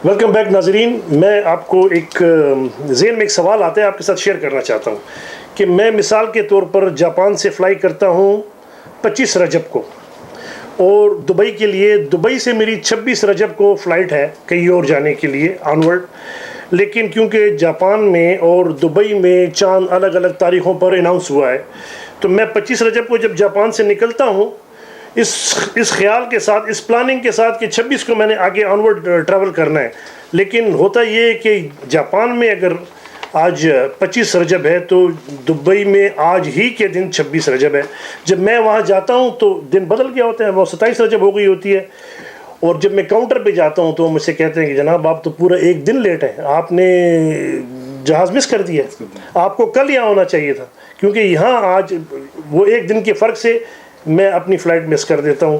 Welcome back ناظرین. میں آپ کو ایک ذہن میں ایک سوال آتا ہے آپ کے ساتھ شیئر کرنا چاہتا ہوں کہ میں مثال کے طور پر جاپان سے فلائی کرتا ہوں 25 رجب کو، اور دبئی کے لیے دبئی سے میری 26 رجب کو فلائٹ ہے کہیں اور جانے کے لیے آنورڈ. لیکن کیونکہ جاپان میں اور دبئی میں چاند الگ الگ تاریخوں پر اناؤنس ہوا ہے، تو میں 25 رجب کو جب جاپان سے نکلتا ہوں اس خیال کے ساتھ، اس پلاننگ کے ساتھ کہ 26 کو میں نے آگے آنورڈ ٹریول کرنا ہے. لیکن ہوتا یہ ہے کہ جاپان میں اگر آج 25 رجب ہے تو دبئی میں آج ہی کے دن 26 رجب ہے. جب میں وہاں جاتا ہوں تو دن بدل گیا ہوتا ہے، وہ 27 رجب ہو گئی ہوتی ہے. اور جب میں کاؤنٹر پہ جاتا ہوں تو مجھ سے کہتے ہیں کہ جناب آپ تو پورا ایک دن لیٹ ہیں، آپ نے جہاز مس کر دیا، آپ کو کل یہاں ہونا چاہیے تھا. کیونکہ یہاں آج وہ ایک دن کے فرق سے میں اپنی فلائٹ مس کر دیتا ہوں.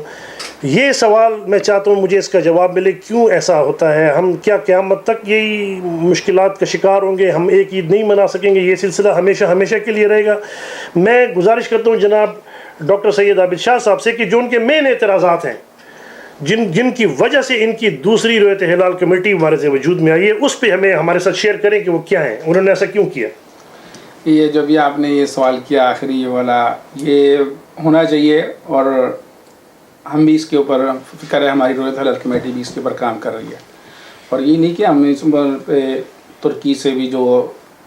یہ سوال میں چاہتا ہوں مجھے اس کا جواب ملے، کیوں ایسا ہوتا ہے؟ ہم کیا قیامت تک یہی مشکلات کا شکار ہوں گے؟ ہم ایک عید نہیں منا سکیں گے؟ یہ سلسلہ ہمیشہ کے لیے رہے گا؟ میں گزارش کرتا ہوں جناب ڈاکٹر سید عابد شاہ صاحب سے کہ جو ان کے مین اعتراضات ہیں، جن کی وجہ سے ان کی دوسری رویت ہلال کمیٹی ہمارے سے وجود میں آئی ہے، اس پہ ہمیں ہمارے ساتھ شیئر کریں کہ وہ کیا ہیں، انہوں نے ایسا کیوں کیا. یہ جو بھی آپ نے یہ سوال کیا آخری والا، یہ ہونا چاہیے، اور ہم بھی اس کے اوپر فکر ہے، ہماری رویت ہلال کمیٹی بھی اس کے اوپر کام کر رہی ہے. اور یہ نہیں کہ ہم اس پہ ترکی سے بھی جو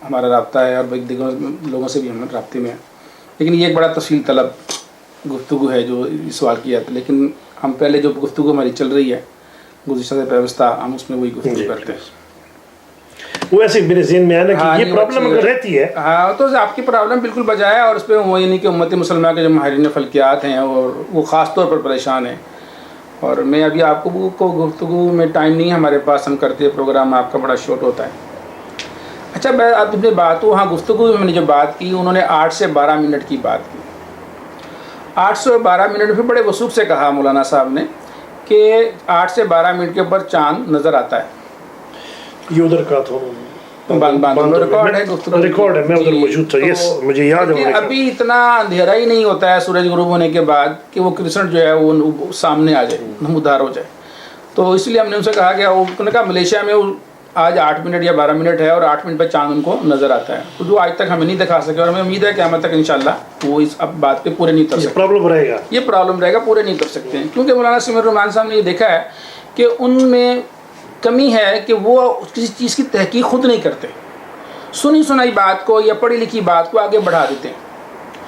ہمارا رابطہ ہے اور دیگر لوگوں سے بھی ہم رابطے میں ہیں، لیکن یہ ایک بڑا تفصیل طلب گفتگو ہے جو سوال کیا تھا. لیکن ہم پہلے جو گفتگو ہماری چل رہی ہے گزشتہ سے پیوستہ، ہم اس میں وہی گفتگو کرتے ہیں. وہ ایسے میرے ذہن میں آیا کہ یہ پرابلم اگر رہتی ہے، ہاں تو آپ کی پرابلم بالکل بجا ہے، اور اس پہ وہ یہ نہیں کہ امت مسلمہ کے جو ماہرین فلکیات ہیں اور وہ خاص طور پر پریشان ہیں. اور میں ابھی آپ کو گفتگو میں ٹائم نہیں ہے ہمارے پاس، ہم کرتے ہیں پروگرام آپ کا بڑا شارٹ ہوتا ہے. اچھا میں اب اپنی بات ہوں، ہاں گفتگو میں نے جو بات کی انہوں نے 8 سے 12 منٹ کی بات کی. 8 سے 12 منٹ میں بڑے وثوق سے کہا مولانا صاحب نے کہ 8 سے 12 منٹ کے اوپر چاند نظر آتا ہے. یہ ادھر کا تھا ریکارڈ ہے، میں ادھر موجود تھا، یس مجھے یاد ہے. ابھی اتنا اندھیرا ہی نہیں ہوتا ہے سورج غروب ہونے کے بعد کہ وہ کرسنٹ جو ہے وہ سامنے آ جائے، نمودار ہو جائے. تو اس لیے ہم نے ان سے کہا کہ انہوں نے کہا ملیشیا میں آج 8 منٹ یا 12 منٹ ہے اور 8 منٹ پہ چاند ان کو نظر آتا ہے، جو آج تک ہمیں نہیں دکھا سکے، اور ہمیں امید ہے کہ قیامت تک انشاءاللہ وہ اس اب بات پہ پورے نہیں اتر سکتے. یہ پرابلم رہے گا، پورے نہیں اتر سکتے ہیں. کیونکہ مولانا سمیر الرحمان صاحب نے یہ دیکھا ہے کہ ان میں کمی ہے کہ وہ کسی چیز کی تحقیق خود نہیں کرتے، سنی سنائی بات کو یا پڑھی لکھی بات کو آگے بڑھا دیتے ہیں.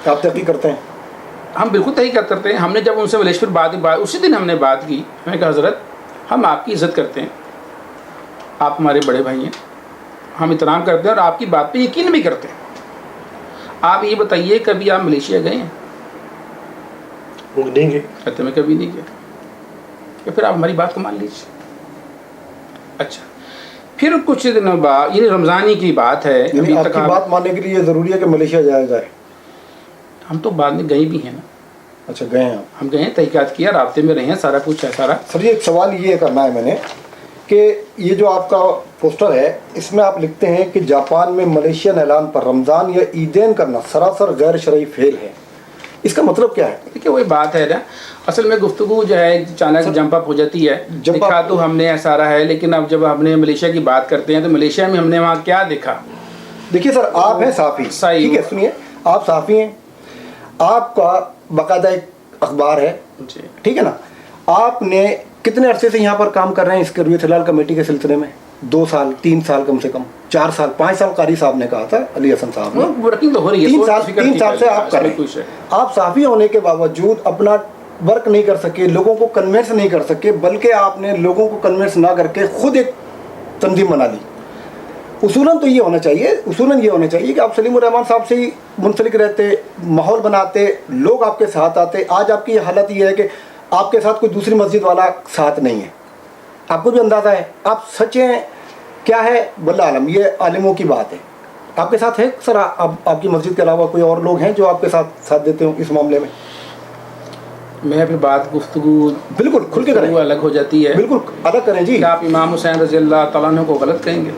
آپ تحقیق کرتے ہیں؟ ہم بالکل تحقیق کرتے ہیں. ہم نے جب ان سے ملیشیا پر بات اسی دن ہم نے بات کی، میں نے کہا حضرت ہم آپ کی عزت کرتے ہیں، آپ ہمارے بڑے بھائی ہیں، ہم احترام کرتے ہیں اور آپ کی بات پہ یقین بھی کرتے ہیں. آپ یہ بتائیے کبھی آپ ملیشیا گئے ہیں؟ وہ نہیں گئے. کہتے میں کبھی نہیں گیا. کہ پھر آپ ہماری بات کو مان لیجیے. اچھا پھر کچھ دنوں بعد، یہ رمضانی کی بات ہے، یعنی آپ کی بات ماننے کے لیے ضروری ہے کہ ملیشیا جایا جائے؟ ہم تو بعد میں گئے بھی ہیں نا. اچھا گئے ہیں ہم گئے ہیں، تحقیقات کیا، رابطے میں رہے ہیں، سارا کچھ ہے سارا. سر یہ ایک سوال یہ کرنا ہے میں نے کہ یہ جو آپ کا پوسٹر ہے اس میں آپ لکھتے ہیں کہ جاپان میں ملیشین اعلان پر رمضان یا عیدین کرنا سراسر غیر شرعی فعل ہے. اس کا مطلب کیا ہے؟ دیکھیے وہی بات ہے نا، اصل میں گفتگو جو ہے اچانک جمپ اپ ہو جاتی ہے. دیکھا تو ہم نے سارا ہے، لیکن اب جب ہم نے ملیشیا کی بات کرتے ہیں تو ملیشیا میں ہم نے وہاں کیا دیکھا؟ دیکھیے سر آپ ہیں صحافی، ٹھیک ہے، سنیے آپ صحافی ہیں، آپ کا باقاعدہ ایک اخبار ہے، ٹھیک ہے نا. آپ نے کتنے عرصے سے یہاں پر کام کر رہے ہیں اس کے رویت ہلال کمیٹی کے سلسلے میں؟ 2 سال 3 سال کم سے کم 4 سال 5 سال قاری صاحب نے کہا تھا، علی حسن صاحب نے 3 سال سے آپ کر رہے ہیں. آپ صحافی ہونے کے باوجود اپنا ورک نہیں کر سکے، لوگوں کو کنونس نہیں کر سکے، بلکہ آپ نے لوگوں کو کنونس نہ کر کے خود ایک تنظیم بنا لی. اصولاً تو یہ ہونا چاہیے کہ آپ سلیم الرحمان صاحب سے ہی منسلک رہتے، ماحول بناتے، لوگ آپ کے ساتھ آتے. آج آپ کی یہ حالت یہ ہے کہ آپ کے ساتھ کوئی دوسری مسجد والا ساتھ نہیں ہے. آپ کو بھی اندازہ ہے، آپ سچے ہیں کیا ہے واللہ عالم، یہ عالموں کی بات ہے. آپ کے ساتھ ہے سر، آپ کی مسجد کے علاوہ کوئی اور لوگ ہیں جو آپ کے ساتھ دیتے ہوں اس معاملے میں؟ میں پھر بات گفتگو بالکل کھل کے کریں، الگ ہو جاتی ہے. بالکل الگ کریں جی. آپ امام حسین رضی اللہ تعالیٰ عنہ کو غلط کہیں گے؟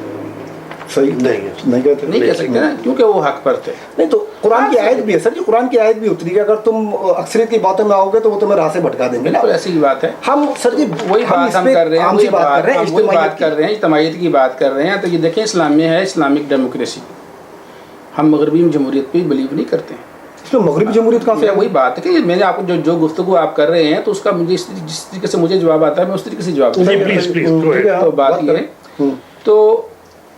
صحیح نہیں کہہ سکتے نا، کیونکہ وہ حق پر تھے. نہیں تو قرآن کی آیت بھی ہے سر جی، قرآن کی آیت بھی اتری ہے، اگر تم اکثریت کی باتوں میں آؤ گے تو وہ تمہیں راہ سے بھٹکا دیں گے نا. ایسی بات ہے. ہم سر جی وہی بات ہم کر رہے ہیں، وہی بات کر رہے ہیں، اجتماعیت کی بات کر رہے ہیں. تو یہ دیکھیں اسلام میں ہے اسلامک ڈیموکریسی. ہم مغربی جمہوریت پہ بلیو نہیں کرتے ہیں. اس میں مغربی جمہوریت کہاں سے؟ وہی بات ہے کہ میں نے آپ کو جو گفتگو آپ کر رہے ہیں تو اس کا مجھے جس طریقے سے مجھے جواب آتا ہے میں اس طریقے سے جواب دیتا ہوں. تو بات یہ ہے، تو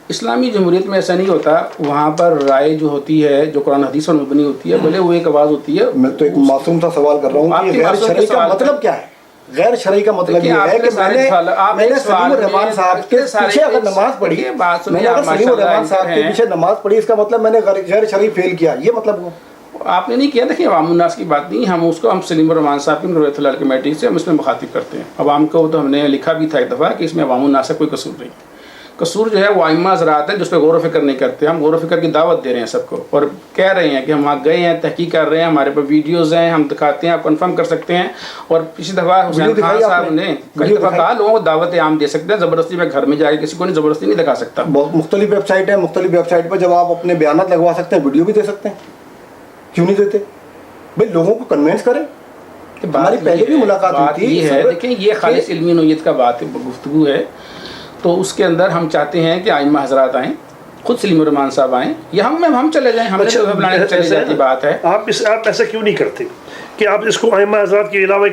اسلامی جمہوریت میں ایسا نہیں ہوتا. وہاں پر رائے جو ہوتی ہے جو قرآن حدیث پر مبنی ہوتی ہے، بھلے وہ ایک آواز ہوتی ہے. میں تو ایک معصوم سا سوال کر رہا ہوں کہ غیر شرعی کا مطلب کیا ہے؟ غیر شرعی کا مطلب یہ ہے کہ میں نے سلیم الرحمان صاحب کے پیچھے اگر نماز پڑھی، میں نے اگر سلیم الرحمان صاحب کے پیچھے نماز پڑھی، اس کا مطلب میں نے غیر شرعی فیل کیا، یہ مطلب ہو؟ آپ نے نہیں کیا. دیکھیں عوام الناس کی بات نہیں، ہم سلیم الرحمان صاحب کی روایت اللہ کمیٹی سے ہم اس میں مخاطب کرتے ہیں عوام کو. تو ہم نے لکھا بھی تھا ایک دفعہ کہ اس میں عوام الناس کا کوئی قصور نہیں. قصور جو ہے وہ ائمہ حضرات ہے جس پہ غور و فکر نہیں کرتے. ہم غور و فکر کی دعوت دے رہے ہیں سب کو، اور کہہ رہے ہیں کہ ہم وہاں گئے ہیں، تحقیق کر رہے ہیں، ہمارے پاس ویڈیوز ہیں، ہم دکھاتے ہیں، آپ کنفرم کر سکتے ہیں. اور پچھلی دفعہ حسین خان صاحب نے کئی دفعہ کہا لوگوں کو دعوت عام دے سکتے ہیں، زبردستی میں گھر میں جا کے کسی کو نہیں زبردستی نہیں دکھا سکتا. مختلف ویب سائٹ ہیں، مختلف ویب سائٹ پہ جب آپ اپنے بیانات لگوا سکتے ہیں، ویڈیو بھی دے سکتے ہیں، کیوں نہیں دیتے بھائی؟ لوگوں کو کنوینس کریں. ہماری پہلے بھی ملاقات ہوئی ہے. دیکھیں یہ خالص علمی نوعیت کا بات گفتگو ہے، تو اس کے اندر ہم چاہتے ہیں کہ ائمہ حضرات آئیں، خود سلیم الرحمان صاحب آئیں، یا ہم چلے جائیں. ہم نے چلے جائیں کی بات ہے. آپ ایسا کیوں نہیں کرتے کہ آپ اس کو ائمہ حضرات کے علاوہ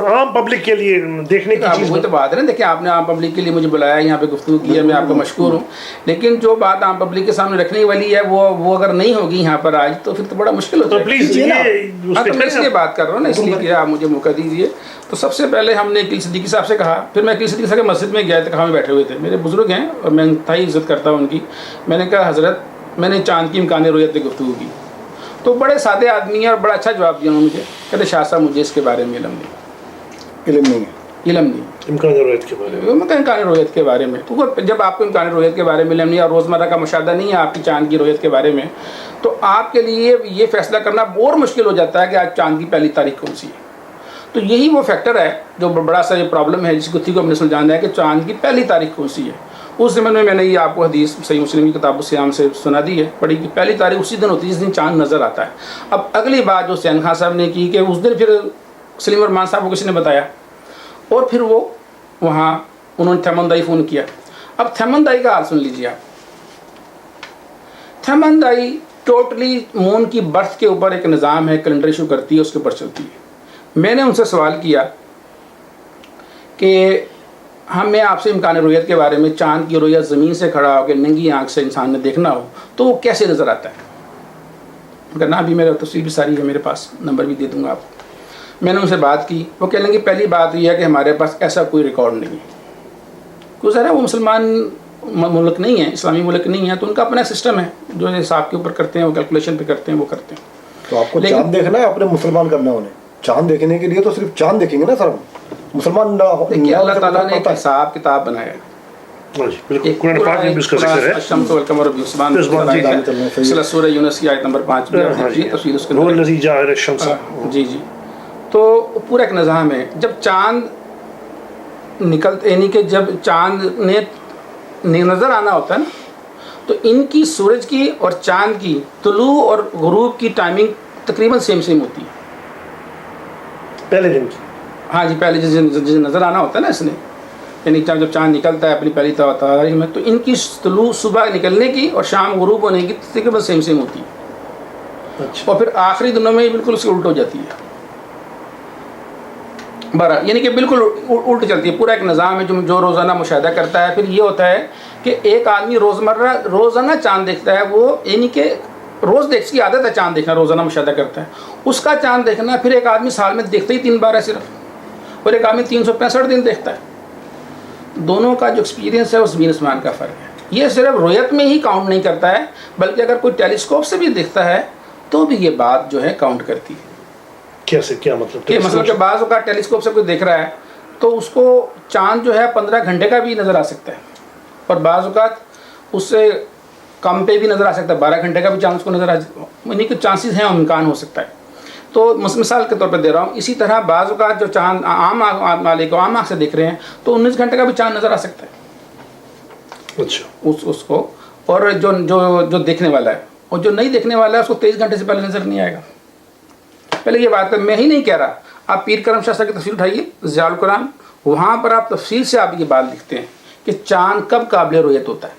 عام پبلک کے لیے دیکھنے کی چیز؟ وہی تو بات ہے نا. دیکھیں آپ نے عام پبلک کے لیے مجھے بلایا، یہاں پہ گفتگو کی ہے، میں آپ کا مشکور ہوں. لیکن جو بات عام پبلک کے سامنے رکھنے والی ہے وہ اگر نہیں ہوگی یہاں پر آج تو پھر تو بڑا مشکل ہوتا ہے. پلیز میں اس لیے بات کر رہا ہوں نا، اس لیے کہ آپ مجھے موقع دیجیے. تو سب سے پہلے ہم نے عقیل صدیقی صاحب سے کہا، پھر میں عقیل صدیقی صاحب کے مسجد میں گیا تھا، ہمیں بیٹھے ہوئے تھے، میرے بزرگ ہیں اور میں انتہائی عزت کرتا ہوں ان کی. میں نے کہا حضرت میں نے چاند کی امکان رؤیت پہ گفتگو کی، تو بڑے سادے آدمی ہیں اور بڑا اچھا جواب دیا انہوں نے مجھے. کہتے شاہ صاحب مجھے اس کے بارے میں علم نہیں. امکان رؤیت کے بارے میں امکان رؤیت کے بارے میں تو جب آپ کو امکان رؤیت کے بارے میں علم نہیں اور روزمرہ کا مشاہدہ نہیں ہے آپ کی چاند کی رؤیت کے بارے میں، تو آپ کے لیے یہ فیصلہ کرنا اور مشکل ہو جاتا ہے کہ آج چاند کی پہلی تاریخ کون سی ہے. تو یہی وہ فیکٹر ہے جو بڑا سا یہ پرابلم ہے جس گتھی کو ہم نے سلجھانا ہے کہ چاند کی پہلی تاریخ کون سی ہے. اس زمانے میں نے یہ آپ کو حدیث صحیح مسلم کی کتاب الصیام سے سنا دی ہے، پڑھی کہ پہلی تاریخ اسی دن ہوتی ہے جس دن چاند نظر آتا ہے. اب اگلی بات جو حسین خان صاحب نے کی کہ اس دن پھر سلیم الرحمان صاحب کو کسی نے بتایا، اور پھر وہ وہاں انہوں نے تھیمندائی فون کیا. اب تھیمندائی کا حال سن لیجیے آپ. تھیمندائی ٹوٹلی مون کی برتھ کے اوپر ایک نظام ہے، کیلنڈر ایشو کرتی ہے، اس کے اوپر چلتی ہے. میں نے ان سے سوال کیا کہ میں آپ سے امکان رؤیت کے بارے میں، چاند کی رؤیت زمین سے کھڑا ہو کے ننگی آنکھ سے انسان نے دیکھنا ہو تو وہ کیسے نظر آتا ہے؟ کہنا ابھی میرا تفصیل بھی ساری ہے میرے پاس، نمبر بھی دے دوں گا آپ کو. میں نے ان سے بات کی، وہ کہہ لیں گے پہلی بات یہ ہے کہ ہمارے پاس ایسا کوئی ریکارڈ نہیں ہے. کیوں ذرا وہ مسلمان ملک نہیں ہے، اسلامی ملک نہیں ہے، تو ان کا اپنا سسٹم ہے جو حساب کے اوپر کرتے ہیں، وہ کیلکولیشن پہ کرتے ہیں، وہ کرتے ہیں. تو آپ کو چاند دیکھنا ہے، اپنے مسلمان کرنا ہے انہیں. چاند دیکھنے کے لیے تو صرف چاند دیکھیں گے نا سر، مسلمان. دیکھیے اللہ تعالیٰ نے ایک حساب کتاب بنایا ہے. قرآن پاک میں بھی اس کا ذکر ہے. الشمس والقمر بحسبان، سورہ یونس کی آیت نمبر 5 میں تفصیل اس کے وہ الذی جعل الشمس. جی تو پورا ایک نظام ہے. جب چاند نکلتے یعنی کہ جب چاند نے نظر آنا ہوتا ہے نا، تو ان کی سورج کی اور چاند کی طلوع اور غروب کی ٹائمنگ تقریباً سیم ہوتی ہے پہلے دن کی. ہاں جی، پہلے جیسے نظر آنا ہوتا ہے نا اس نے، یعنی جب چاند نکلتا ہے اپنی پہلی تاریخ میں، تو ان کی طلوع صبح نکلنے کی اور شام غروب ہونے کی تقریباً سیم ہوتی ہے. اور پھر آخری دنوں میں بالکل اس کی الٹ ہو جاتی ہے. یعنی کہ بالکل الٹ چلتی ہے. پورا ایک نظام ہے جو روزانہ مشاہدہ کرتا ہے. پھر یہ ہوتا ہے کہ ایک آدمی روزانہ چاند دیکھتا ہے، وہ یعنی کہ روز دیکھ کی عادت ہے چاند دیکھنا، روزانہ مشاہدہ کرتا ہے. اس کا چاند دیکھنا پھر ایک آدمی سال میں دیکھتا ہی 3 بار ہے صرف، اور ایک آدمی 365 دن دیکھتا ہے. دونوں کا جو ایکسپیرینس ہے وہ زمین آسمان کا فرق ہے. یہ صرف رؤیت میں ہی کاؤنٹ نہیں کرتا ہے، بلکہ اگر کوئی ٹیلیسکوپ سے بھی دیکھتا ہے تو بھی یہ بات جو ہے کاؤنٹ کرتی ہے. کیسے؟ کیا مطلب؟ کہ مثلا کہ بعض اوقات ٹیلیسکوپ سے کوئی دیکھ رہا ہے تو اس کو چاند جو ہے 15 گھنٹے کا بھی نظر آ سکتا ہے، اور بعض اوقات اس سے کم پہ بھی نظر آ سکتا ہے، 12 گھنٹے کا بھی چاند کو نظر یعنی کہ چانسز ہیں، امکان ہو سکتا ہے. تو مثال کے طور پہ دے رہا ہوں. اسی طرح بعض اوقات جو چاند عام مالک کو عام آنکھ سے دیکھ رہے ہیں تو 19 گھنٹے کا بھی چاند نظر آ سکتا ہے. اچھا. اس کو اور جو دیکھنے والا ہے اور جو نہیں دیکھنے والا ہے اس کو 23 گھنٹے سے پہلے نظر نہیں آئے گا. پہلے یہ بات ہے، میں ہی نہیں کہہ رہا، آپ پیر کرم شاہ صاحب کی تفسیر اٹھائیے ضیاء القرآن، وہاں پر آپ تفصیل سے آپ یہ بات لکھتے ہیں کہ چاند کب قابل رؤیت ہوتا ہے.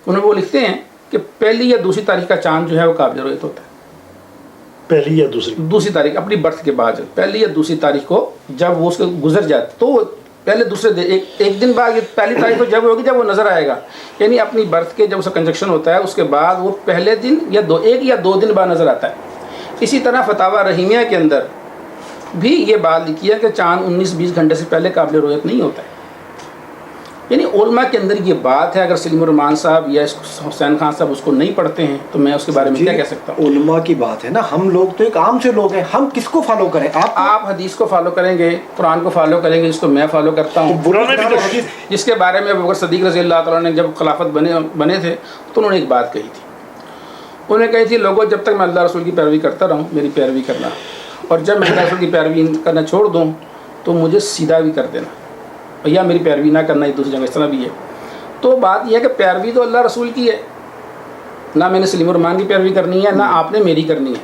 انہیں وہ لکھتے ہیں کہ پہلی یا دوسری تاریخ کا چاند جو ہے وہ قابل رؤیت ہوتا ہے. پہلی یا دوسری تاریخ اپنی برتھ کے بعد، پہلی یا دوسری تاریخ کو جب وہ اس کے گزر جاتے تو پہلے دوسرے دن ایک دن بعد، یہ پہلی تاریخ تو جب ہوگی جب وہ نظر آئے گا، یعنی اپنی برتھ کے جب اس کا کنجکشن ہوتا ہے اس کے بعد وہ پہلے دن یا ایک یا دو دن بعد نظر آتا ہے. اسی طرح فتاویٰ رحیمیہ کے اندر بھی یہ بات لکھی ہے کہ چاند 19-20 گھنٹے سے پہلے قابل رؤیت نہیں ہوتا ہے. یعنی علماء کے اندر یہ بات ہے. اگر سلیم الرحمان صاحب یا حسین خان صاحب اس کو نہیں پڑھتے ہیں تو میں اس کے بارے میں کیا کہہ سکتا ہوں. علماء کی بات ہے نا، ہم لوگ تو ایک عام سے لوگ ہیں، ہم کس کو فالو کریں؟ آپ حدیث کو فالو کریں گے، قرآن کو فالو کریں گے، جس کو میں فالو کرتا ہوں، جس کے بارے میں ابو بکر صدیق رضی اللہ تعالیٰ نے جب خلافت بنے تھے تو انہوں نے ایک بات کہی تھی. انہوں نے کہی تھی لوگوں جب تک میں اللہ رسول کی پیروی کرتا رہوں میری پیروی کرنا، اور جب میں اللہ رسول کی پیروی کرنا چھوڑ دوں تو مجھے سیدھا بھی کر دینا، یا میری پیروی نہ کرنا. ایک دوسری جگہ اس طرح بھی ہے. تو بات یہ ہے کہ پیروی تو اللہ رسول کی ہے، نہ میں نے سلیم الرحمان کی پیروی کرنی ہے نہ آپ نے میری کرنی ہے.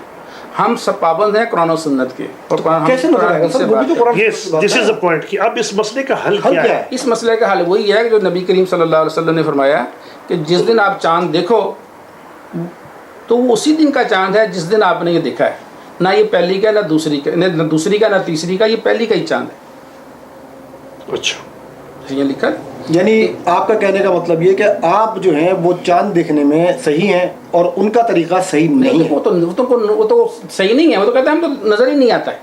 ہم سب پابند ہیں قرآن و سنت کے. اور کیسے نظر آئے گا سر؟ دس از دا پوائنٹ کہ اب اس مسئلے کا حل کیا ہے؟ اس مسئلے کا حل وہی ہے کہ جو نبی کریم صلی اللہ علیہ وسلم نے فرمایا کہ جس دن آپ چاند دیکھو تو وہ اسی دن کا چاند ہے جس دن آپ نے یہ دیکھا ہے. نہ یہ پہلی کا نہ دوسری کا، نہ دوسری کا نہ تیسری کا، یہ پہلی کا ہی چاند ہے. اچھا، یہ لکھا. یعنی آپ کا کہنے کا مطلب یہ کہ آپ جو ہیں وہ چاند دیکھنے میں صحیح ہیں اور ان کا طریقہ صحیح نہیں ہے. وہ تو صحیح نہیں ہے. وہ تو کہتے ہیں ہم تو نظر ہی نہیں آتا ہے،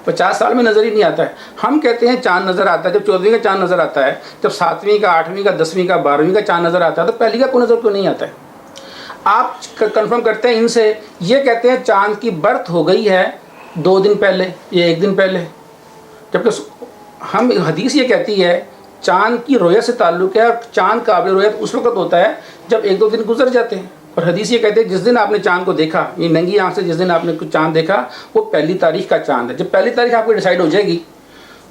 50 سال میں نظر ہی نہیں آتا ہے. ہم کہتے ہیں چاند نظر آتا ہے جب 14ویں کا چاند نظر آتا ہے، جب 7ویں کا 8ویں کا 10ویں کا 12ویں کا چاند نظر آتا ہے، تو پہلی کا کوئی نظر کیوں نہیں آتا ہے؟ آپ کنفرم کرتے ہیں ان سے، یہ کہتے ہیں چاند کی برتھ ہو گئی ہے 2 دن پہلے یا 1 دن پہلے، جبکہ ہم حدیث یہ کہتی ہے چاند کی رویت سے تعلق ہے، اور چاند قابل رویت اس وقت ہوتا ہے جب 1-2 دن گزر جاتے ہیں. اور حدیث یہ کہتے ہیں جس دن آپ نے چاند کو دیکھا، یہ ننگی آنکھ سے جس دن آپ نے چاند دیکھا وہ پہلی تاریخ کا چاند ہے. جب پہلی تاریخ آپ کی ڈیسائیڈ ہو جائے گی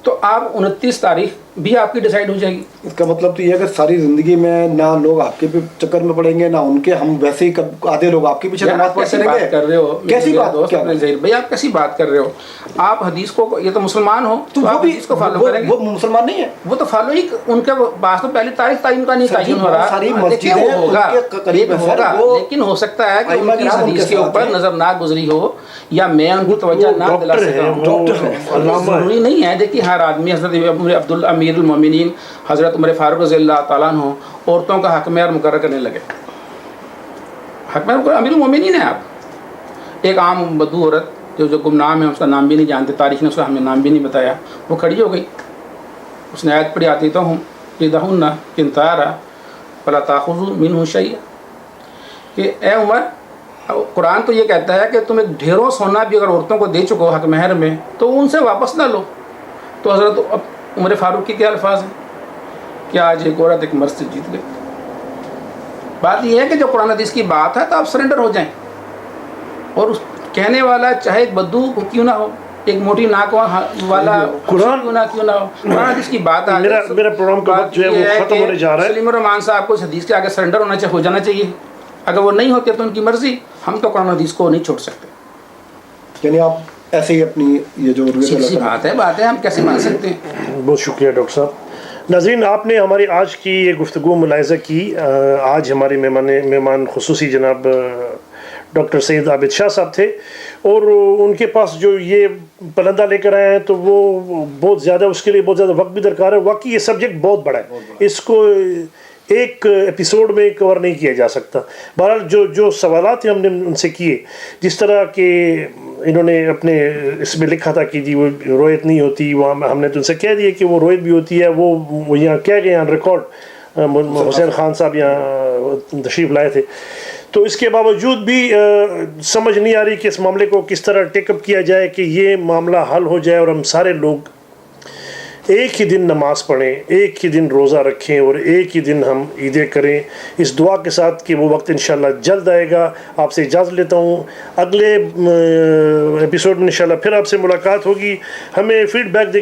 تو آپ 29 تاریخ بھی آپ کی ڈیسائیڈ ہو جائے گی. اس کا مطلب تو یہ ہے کہ ساری زندگی میں نہ لوگ آپ کے چکر میں پڑیں گے نہ ان کے، ہم ویسے ہی آدھے لوگ آپ کے پیچھے نماز پڑھتے رہیں گے. کر رہے ہو کیسی بات بھائی، آپ کیسی بات کر رہے ہو؟ آپ حدیث کو، یہ تو مسلمان ہو تو آپ حدیث کو فالو کریں گے. وہ مسلمان نہیں ہے، وہ تو فالو ہی ان کے پاس تو پہلی تاریخ تعین کا نہیں تعین ہو رہا. لیکن ہوگا، لیکن ہو سکتا ہے کہ ان کی حدیث کے اوپر نظر نہ گزری ہو یا میں ان کو توجہ نہ دلا سکا ہوں. ضروری نہیں ہے. دیکھیے ہر آدمی، حضرت امیر المومنین حضرت عمر فاروق رضی اللہ تعالیٰ عنہ عورتوں کا حق معیار مقرر کرنے لگے. حق معیار امیر المومنین ہیں آپ. ایک عام بدو عورت جو گمنام ہے، اس کا نام بھی نہیں جانتے، تاریخ نے اس کا ہمیں نام بھی نہیں بتایا، وہ کھڑی ہو گئی. اس نے آیت پڑھی آتی تو ہوں لدہن قنطارا فلا تاخذوا منہ شیئا، کہ اے عمر، قرآن تو یہ کہتا ہے کہ تم ایک ڈھیروں سونا بھی اگر عورتوں کو دے چکو حق مہر میں تو ان سے واپس نہ لو. تو حضرت عمر فاروق کے کیا الفاظ ہیں کہ آج ایک عورت ایک مرد سے جیت گئی. بات یہ ہے کہ جو قرآن حدیث کی بات ہے تو آپ سرنڈر ہو جائیں. اور اس کہنے والا چاہے ایک بدو کیوں نہ ہو، ایک موٹی ناک والا قرآن کیوں نہ ہو، قرآن حدیث کی بات آ میرا پروگرام کا وقت جو ہے وہ ختم ہونے جا رہا ہے. سلیم الرحمان صاحب کو اس حدیث کے آگے سرنڈر ہو جانا چاہیے. اگر وہ نہیں ہوتے تو ان کی مرضی، ہم تو قرآن حدیث کو نہیں چھوڑ سکتے. یعنی آپ ایسے ہی اپنی یہ جو سی بات ہے ہم کیسے مان سکتے ہیں. بہت شکریہ ڈاکٹر صاحب. ناظرین، آپ نے ہماری آج کی یہ گفتگو ملاحظہ کی. آج ہمارے مہمان خصوصی جناب ڈاکٹر سید عابد شاہ صاحب تھے، اور ان کے پاس جو یہ پلندہ لے کر آئے ہیں تو وہ بہت زیادہ، اس کے لیے بہت زیادہ وقت بھی درکار ہے. واقعی یہ سبجیکٹ بہت بڑا ہے، اس کو ایک ایپیسوڈ میں کور نہیں کیا جا سکتا. بہرحال جو سوالات ہیں ہم نے ان سے کیے، جس طرح کہ انہوں نے اپنے اس میں لکھا تھا کہ جی وہ رویت نہیں ہوتی، وہاں ہم نے تو ان سے کہہ دیا کہ وہ رویت بھی ہوتی ہے. وہ یہاں کہہ گئے ہیں ریکارڈ، حسین خان صاحب یہاں تشریف لائے تھے. تو اس کے باوجود بھی سمجھ نہیں آ رہی کہ اس معاملے کو کس طرح ٹیک اپ کیا جائے کہ یہ معاملہ حل ہو جائے اور ہم سارے لوگ ایک ہی دن نماز پڑھیں، ایک ہی دن روزہ رکھیں اور ایک ہی دن ہم عیدیں کریں، اس دعا کے ساتھ کہ وہ وقت انشاءاللہ جلد آئے گا. آپ سے اجازت لیتا ہوں. اگلے ایپیسوڈ میں انشاءاللہ پھر آپ سے ملاقات ہوگی. ہمیں فیڈ بیک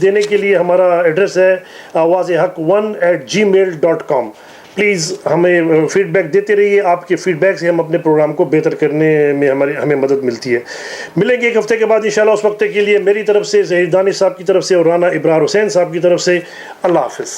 دینے کے لیے ہمارا ایڈریس ہے آواز حق 1@gmail.com. پلیز ہمیں فیڈ بیک دیتے رہیے. آپ کے فیڈ بیک سے ہم اپنے پروگرام کو بہتر کرنے میں ہمیں مدد ملتی ہے. ملیں گے ایک ہفتے کے بعد انشاءاللہ. اس وقت کے لیے میری طرف سے، ظہیر دانش صاحب کی طرف سے اور رانا ابرار حسین صاحب کی طرف سے اللہ حافظ.